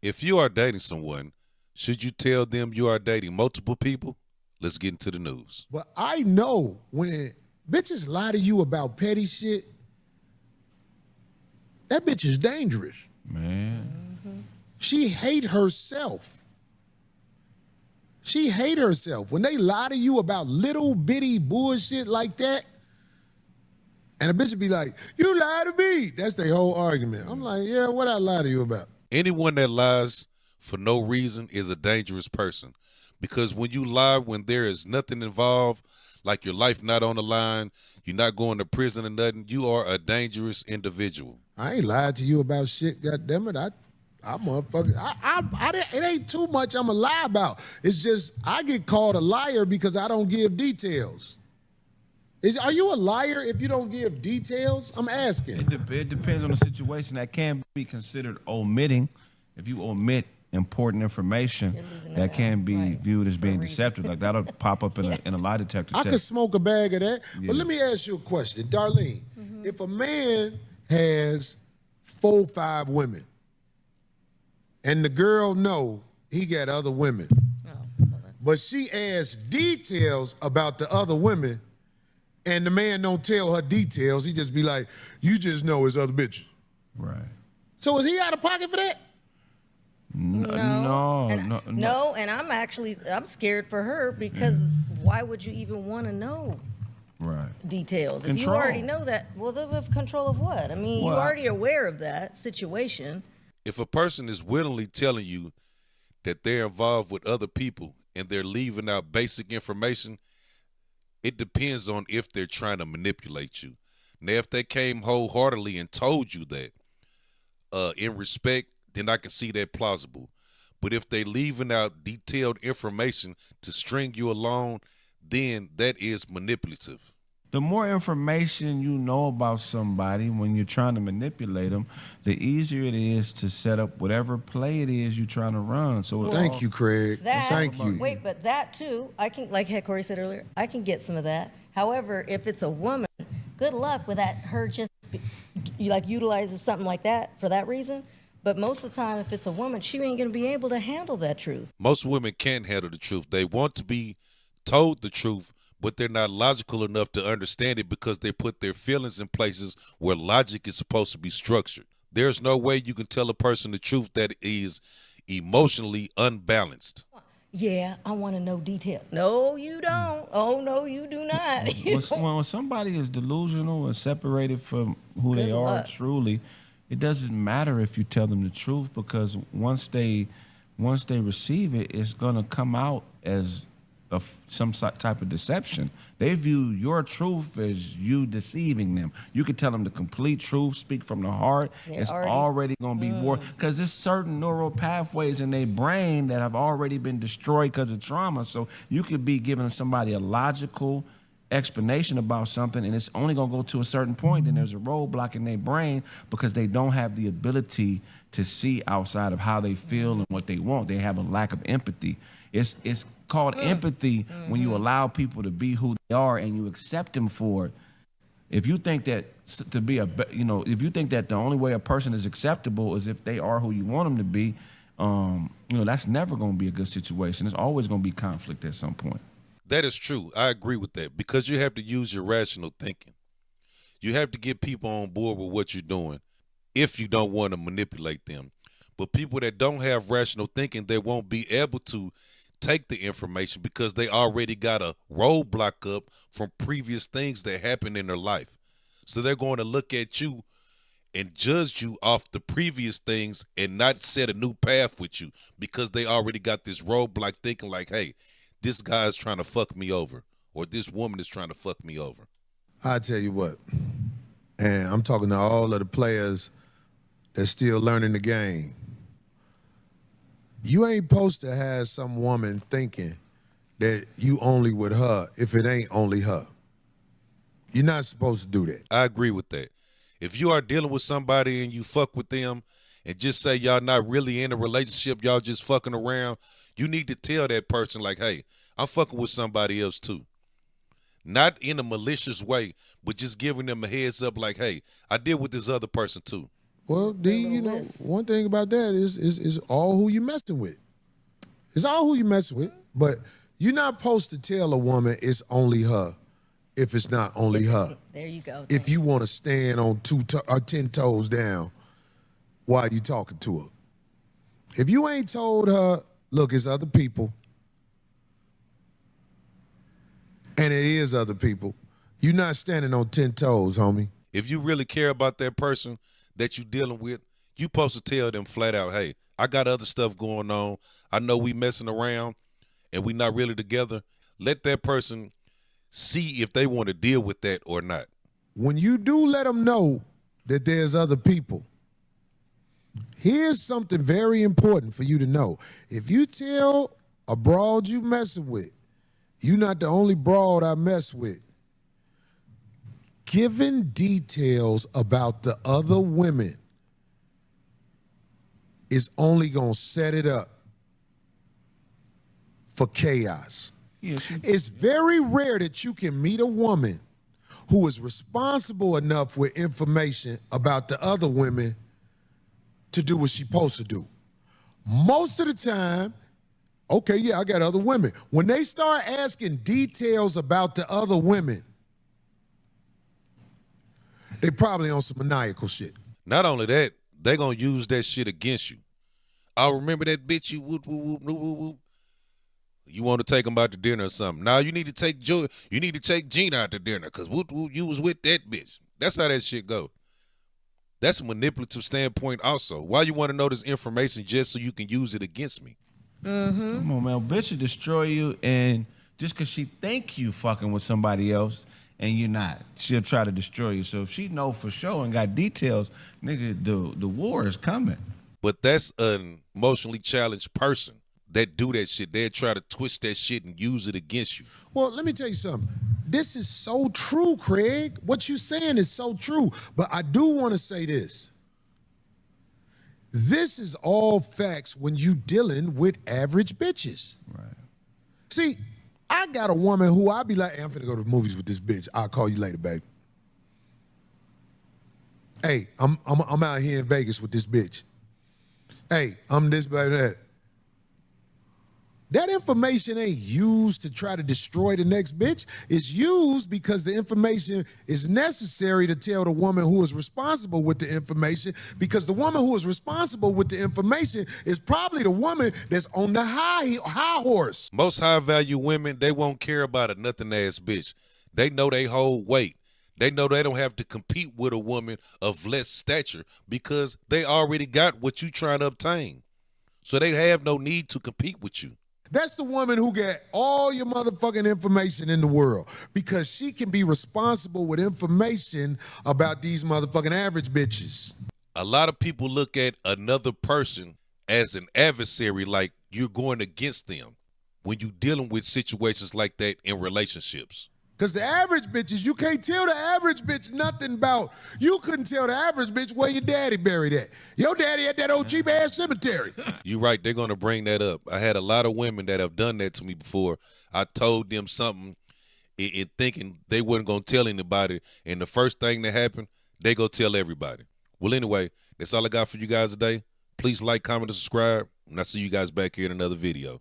If you are dating someone, should you tell them you are dating multiple people? Let's get into the news. But I know when bitches lie to you about petty shit, that bitch is dangerous. Man. She hate herself. She hate herself. When they lie to you about little bitty bullshit like that, and a bitch would be like, you lied to me. That's their whole argument. I'm like, yeah, what I lie to you about? Anyone that lies for no reason is a dangerous person. Because when you lie when there is nothing involved, like your life not on the line, you're not going to prison or nothing, you are a dangerous individual. I ain't lied to you about shit, goddammit. I motherfucker. It ain't too much I'ma lie about. It's just I get called a liar because I don't give details. Are you a liar if you don't give details? I'm asking. It depends on the situation. That can be considered omitting. If you omit important information, that can be viewed as being deceptive. Like that'll pop up in a lie detector test. I could smoke a bag of that. Yeah. But let me ask you a question. Darlene, if a man has 4 or 5 women and the girl know he got other women, but she asks details about the other women, and the man don't tell her details, he just be like, you just know his other bitches. Right. So is he out of pocket for that? No, and I'm scared for her because why would you even want to know details? If you already know that, well, they have control of what? I mean, you're already aware of that situation. If a person is willingly telling you that they're involved with other people and they're leaving out basic information, it depends on if they're trying to manipulate you. Now, if they came wholeheartedly and told you that in respect, then I can see that plausible. But if they leaving out detailed information to string you along, then that is manipulative. The more information you know about somebody when you're trying to manipulate them, the easier it is to set up whatever play it is you're trying to run. So thank you, Craig. Thank you. Wait, but that too, I can, like Corey said earlier, I can get some of that. However, if it's a woman, good luck with that. Her just utilizes something like that for that reason. But most of the time, if it's a woman, she ain't gonna be able to handle that truth. Most women can't handle the truth. They want to be told the truth, but they're not logical enough to understand it because they put their feelings in places where logic is supposed to be structured. There's no way you can tell a person the truth that is emotionally unbalanced. Yeah, I want to know detail. No, you don't. Oh, no, you do not. When somebody is delusional and separated from who they are truly, it doesn't matter if you tell them the truth because once they receive it, it's gonna come out as some type of deception. They view your truth as you deceiving them. You can tell them the complete truth, speak from the heart. It's already gonna be more because there's certain neural pathways in their brain that have already been destroyed because of trauma. So you could be giving somebody a logical explanation about something and it's only gonna go to a certain point, then there's a roadblock in their brain because they don't have the ability to see outside of how they feel and what they want. They have a lack of empathy. It's called empathy when you allow people to be who they are and you accept them for it. If you think that if you think that the only way a person is acceptable is if they are who you want them to be, that's never going to be a good situation. There's always going to be conflict at some point. That is true. I agree with that because you have to use your rational thinking. You have to get people on board with what you're doing if you don't want to manipulate them. But people that don't have rational thinking, they won't be able to take the information because they already got a roadblock up from previous things that happened in their life. So they're going to look at you and judge you off the previous things and not set a new path with you because they already got this roadblock thinking like, hey, this guy's trying to fuck me over or this woman is trying to fuck me over. I tell you what, and I'm talking to all of the players that's still learning the game. You ain't supposed to have some woman thinking that you only with her if it ain't only her. You're not supposed to do that. I agree with that. If you are dealing with somebody and you fuck with them and just say y'all not really in a relationship, y'all just fucking around, you need to tell that person like, hey, I'm fucking with somebody else too. Not in a malicious way, but just giving them a heads up like, hey, I deal with this other person too. Well, D, you know, one thing about that is all who you messing with. It's all who you messing with. But you're not supposed to tell a woman it's only her if it's not only her. There you go. If you want to stand on 10 toes down while you talking to her. If you ain't told her, look, it's other people, and it is other people, you're not standing on 10 toes, homie. If you really care about that person that you're dealing with, you supposed to tell them flat out, hey, I got other stuff going on. I know we messing around and we not really together. Let that person see if they want to deal with that or not. When you do let them know that there's other people, here's something very important for you to know. If you tell a broad you messing with, you're not the only broad I mess with, giving details about the other women is only going to set it up for chaos. It's very rare that you can meet a woman who is responsible enough with information about the other women to do what she's supposed to do. Most of the time, okay, yeah, I got other women. When they start asking details about the other women, they probably on some maniacal shit. Not only that, they gonna use that shit against you. I remember that bitch you whoop, whoop, whoop, whoop, whoop. You want to take them out to dinner or something. Now you need to take Gina out to dinner because you was with that bitch. That's how that shit go. That's a manipulative standpoint also. Why you want to know this information just so you can use it against me? Come on, man. Bitch will destroy you, and just because she think you fucking with somebody else and you're not, she'll try to destroy you. So if she know for sure and got details, nigga, the war is coming. But that's an emotionally challenged person that do that shit. They'll try to twist that shit and use it against you. Well, let me tell you something. This is so true, Craig. What you're saying is so true. But I do want to say this. This is all facts when you dealing with average bitches. Right. See, I got a woman who I be like, hey, I'm finna go to the movies with this bitch. I'll call you later, babe. Hey, I'm out here in Vegas with this bitch. Hey, I'm this, baby, that. That information ain't used to try to destroy the next bitch. It's used because the information is necessary to tell the woman who is responsible with the information, because the woman who is responsible with the information is probably the woman that's on the high horse. Most high-value women, they won't care about a nothing-ass bitch. They know they hold weight. They know they don't have to compete with a woman of less stature because they already got what you trying to obtain. So they have no need to compete with you. That's the woman who got all your motherfucking information in the world because she can be responsible with information about these motherfucking average bitches. A lot of people look at another person as an adversary, like you're going against them when you're dealing with situations like that in relationships. Because the average bitches, you can't tell the average bitch nothing about. You couldn't tell the average bitch where your daddy buried at. Your daddy at that old cheap-ass cemetery. You're right. They're going to bring that up. I had a lot of women that have done that to me before. I told them something in thinking they wasn't going to tell anybody, and the first thing that happened, they go tell everybody. Well, anyway, that's all I got for you guys today. Please like, comment, and subscribe, and I'll see you guys back here in another video.